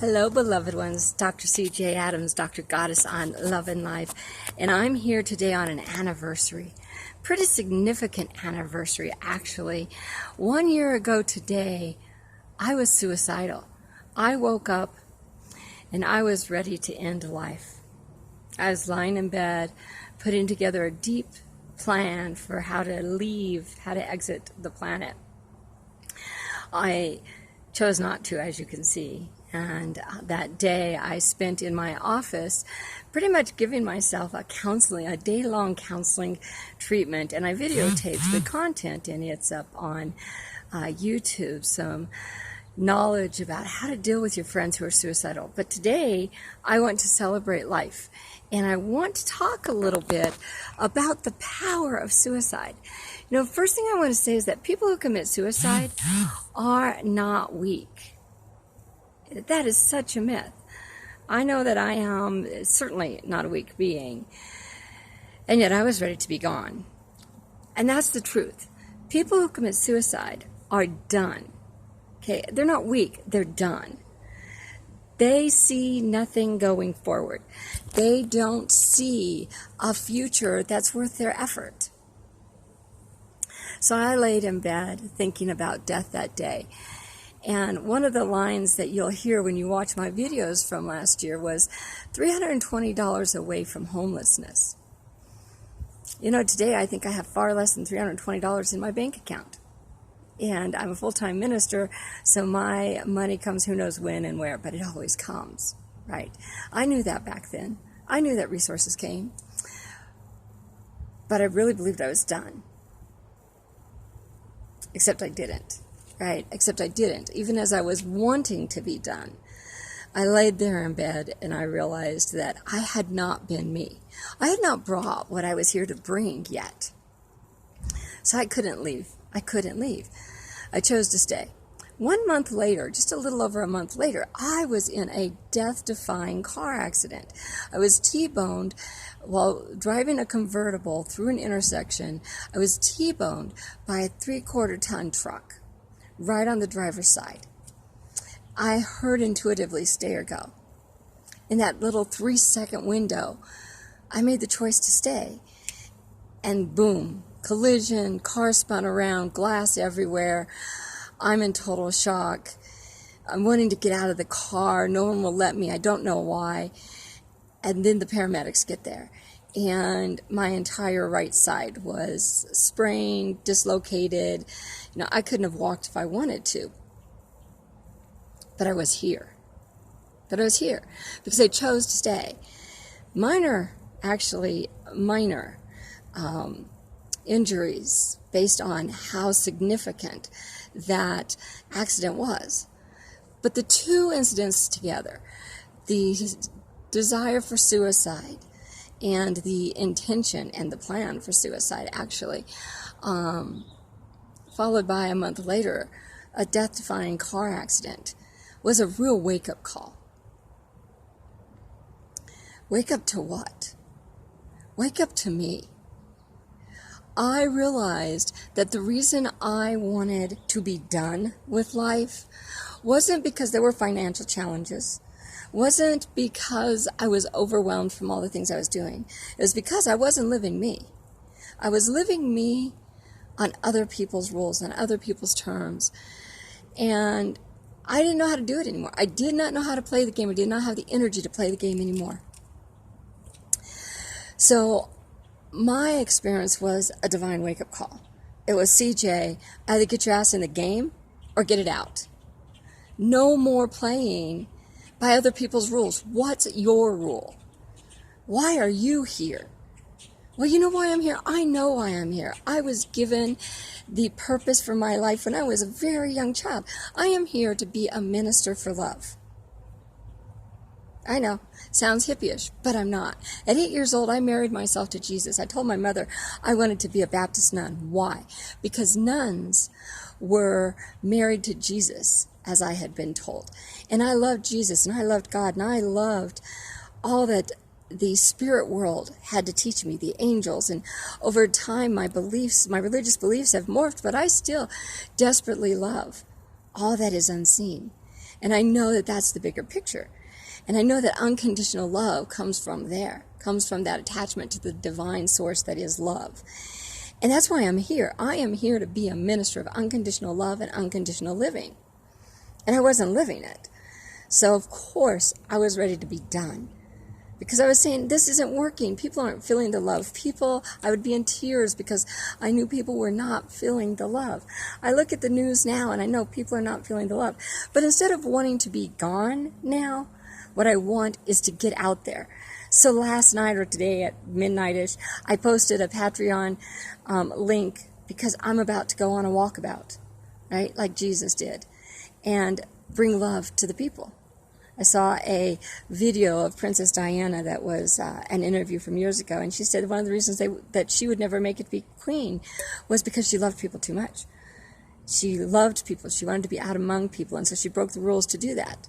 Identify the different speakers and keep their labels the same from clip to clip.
Speaker 1: Hello, beloved ones. Dr. CeeJay Adams, Dr. Goddess on Love and Life. And I'm here today on an anniversary. Pretty significant anniversary, actually. 1 year ago today, I was suicidal. I woke up and I was ready to end life. I was lying in bed, putting together a deep plan for how to leave, how to exit the planet. I chose not to, as you can see. And that day I spent in my office pretty much giving myself a day-long counseling treatment. And I videotaped the content, and it's up on YouTube, some knowledge about how to deal with your friends who are suicidal. But today I want to celebrate life. And I want to talk a little bit about the power of suicide. You know, first thing I want to say is that people who commit suicide are not weak. That is such a myth. I know that I am certainly not a weak being, and yet I was ready to be gone. And that's the truth. People who commit suicide are done. Okay, they're not weak, they're done. They see nothing going forward. They don't see a future that's worth their effort. So I laid in bed thinking about death that day. And one of the lines that you'll hear when you watch my videos from last year was $320 away from homelessness. You know, today I think I have far less than $320 in my bank account. And I'm a full-time minister, so my money comes who knows when and where, but it always comes, right? I knew that back then. I knew that resources came. But I really believed I was done. Except I didn't. Right, except I didn't. Even as I was wanting to be done, I laid there in bed and I realized that I had not been me. I had not brought what I was here to bring yet. So I couldn't leave. I couldn't leave. I chose to stay. 1 month later, just a little over a month later, I was in a death-defying car accident. I was T-boned while driving a convertible through an intersection. I was T-boned by a 3/4-ton truck. Right on the driver's side. I heard intuitively stay or go. In that little 3-second window, I made the choice to stay. And boom, collision, car spun around, glass everywhere. I'm in total shock. I'm wanting to get out of the car. No one will let me. I don't know why. And then the paramedics get there. And my entire right side was sprained, dislocated. You know, I couldn't have walked if I wanted to. But I was here. Because I chose to stay. Minor injuries based on how significant that accident was. But the two incidents together, the desire for suicide and the intention and the plan for suicide, actually, followed by a month later, a death-defying car accident, was a real wake-up call. Wake up to what? Wake up to me. I realized that the reason I wanted to be done with life wasn't because there were financial challenges, wasn't because I was overwhelmed from all the things I was doing. It was because I wasn't living me. I was living me on other people's rules, on other people's terms. And I didn't know how to do it anymore. I did not know how to play the game. I did not have the energy to play the game anymore. So my experience was a divine wake-up call. It was, CeeJay, either get your ass in the game or get it out. No more playing by other people's rules. What's your rule? Why are you here? Well, you know why I'm here? I know why I'm here. I was given the purpose for my life when I was a very young child. I am here to be a minister for love. I know, sounds hippie-ish, but I'm not. At 8 years old, I married myself to Jesus. I told my mother I wanted to be a Baptist nun. Why? Because nuns were married to Jesus, as I had been told. And I loved Jesus, and I loved God, and I loved all that the spirit world had to teach me, the angels. And over time, my religious beliefs have morphed, but I still desperately love all that is unseen. And I know that that's the bigger picture. And I know that unconditional love comes from there, comes from that attachment to the divine source that is love. And that's why I'm here. I am here to be a minister of unconditional love and unconditional living. And I wasn't living it. So, of course, I was ready to be done. Because I was saying, this isn't working. People aren't feeling the love. I would be in tears because I knew people were not feeling the love. I look at the news now and I know people are not feeling the love. But instead of wanting to be gone now, what I want is to get out there. So last night or today at midnight-ish, I posted a Patreon link because I'm about to go on a walkabout, right, like Jesus did, and bring love to the people. I saw a video of Princess Diana that was an interview from years ago, and she said one of the reasons that she would never make it to be queen was because she loved people too much. She loved people. She wanted to be out among people, and so she broke the rules to do that.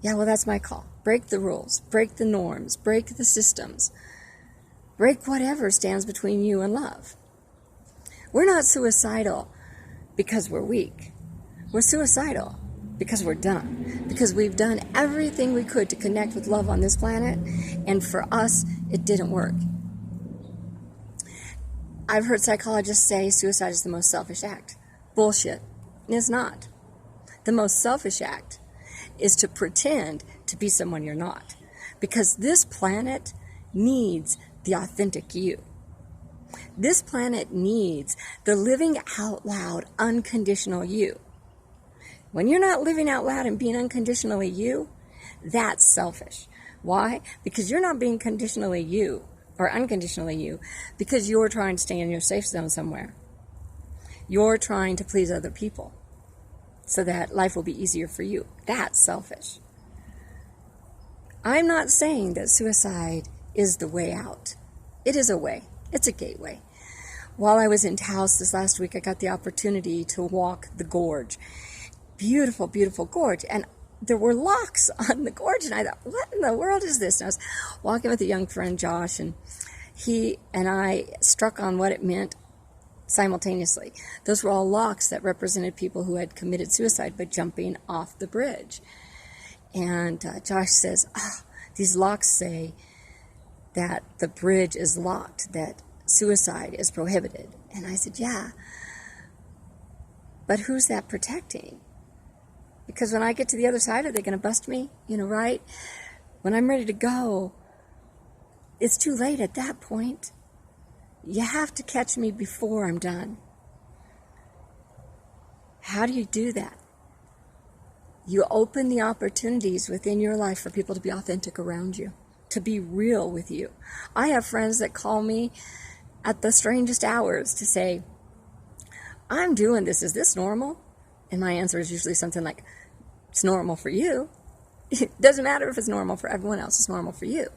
Speaker 1: Yeah, well, that's my call. Break the rules, break the norms, break the systems, break whatever stands between you and love. We're not suicidal because we're weak. We're suicidal because we're done. Because we've done everything we could to connect with love on this planet, and for us, it didn't work. I've heard psychologists say suicide is the most selfish act. Bullshit. It's not. The most selfish act is to pretend to be someone you're not. Because this planet needs the authentic you. This planet needs the living out loud, unconditional you. When you're not living out loud and being unconditionally you, that's selfish. Why? Because you're not being conditionally you or unconditionally you because you're trying to stay in your safe zone somewhere. You're trying to please other people so that life will be easier for you. That's selfish. I'm not saying that suicide is the way out. It is a way. It's a gateway. While I was in Taos this last week, I got the opportunity to walk the gorge. Beautiful, beautiful gorge. And there were locks on the gorge. And I thought, what in the world is this? And I was walking with a young friend, Josh, and he and I struck on what it meant simultaneously. Those were all locks that represented people who had committed suicide by jumping off the bridge. And Josh says, these locks say that the bridge is locked, that suicide is prohibited. And I said, yeah, but who's that protecting? Because when I get to the other side, are they going to bust me? Right? When I'm ready to go, it's too late at that point. You have to catch me before I'm done. How do you do that? You open the opportunities within your life for people to be authentic around you, to be real with you. I have friends that call me at the strangest hours to say, I'm doing this. Is this normal? And my answer is usually something like, it's normal for you. It doesn't matter if it's normal for everyone else. It's normal for you.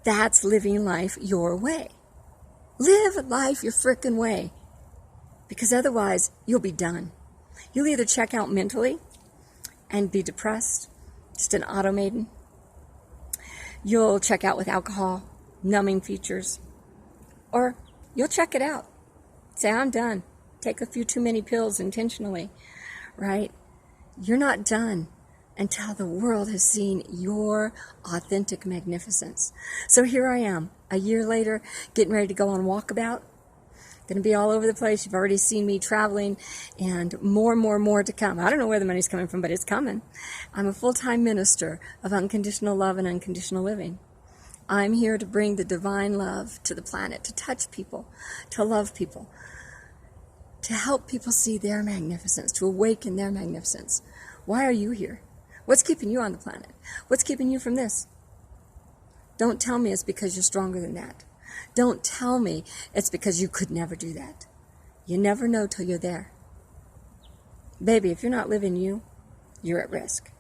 Speaker 1: That's living life your way. Live life your frickin' way. Because otherwise, you'll be done. You'll either check out mentally and be depressed, just an automaton. You'll check out with alcohol, numbing features. Or you'll check it out. Say, I'm done. Take a few too many pills intentionally, right? You're not done until the world has seen your authentic magnificence. So here I am, a year later, getting ready to go on walkabout. Going to be all over the place. You've already seen me traveling, and more to come. I don't know where the money's coming from, but it's coming. I'm a full-time minister of unconditional love and unconditional living. I'm here to bring the divine love to the planet, to touch people, to love people, to help people see their magnificence, to awaken their magnificence. Why are you here? What's keeping you on the planet? What's keeping you from this? Don't tell me it's because you're stronger than that. Don't tell me it's because you could never do that. You never know till you're there. Baby, if you're not living you, you're at risk.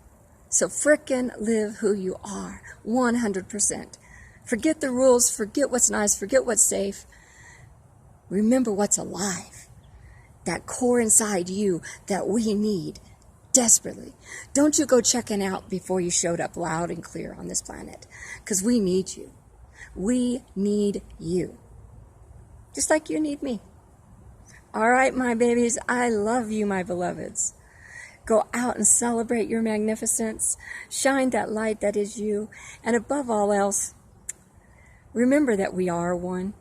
Speaker 1: So frickin' live who you are, 100%. Forget the rules, forget what's nice, forget what's safe. Remember what's alive. That core inside you that we need desperately. Don't you go checking out before you showed up loud and clear on this planet, because we need you. We need you. Just like you need me. All right, my babies, I love you, my beloveds. Go out and celebrate your magnificence. Shine that light that is you. And above all else, remember that we are one.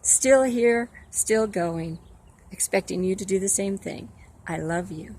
Speaker 1: Still here, still going. Expecting you to do the same thing. I love you.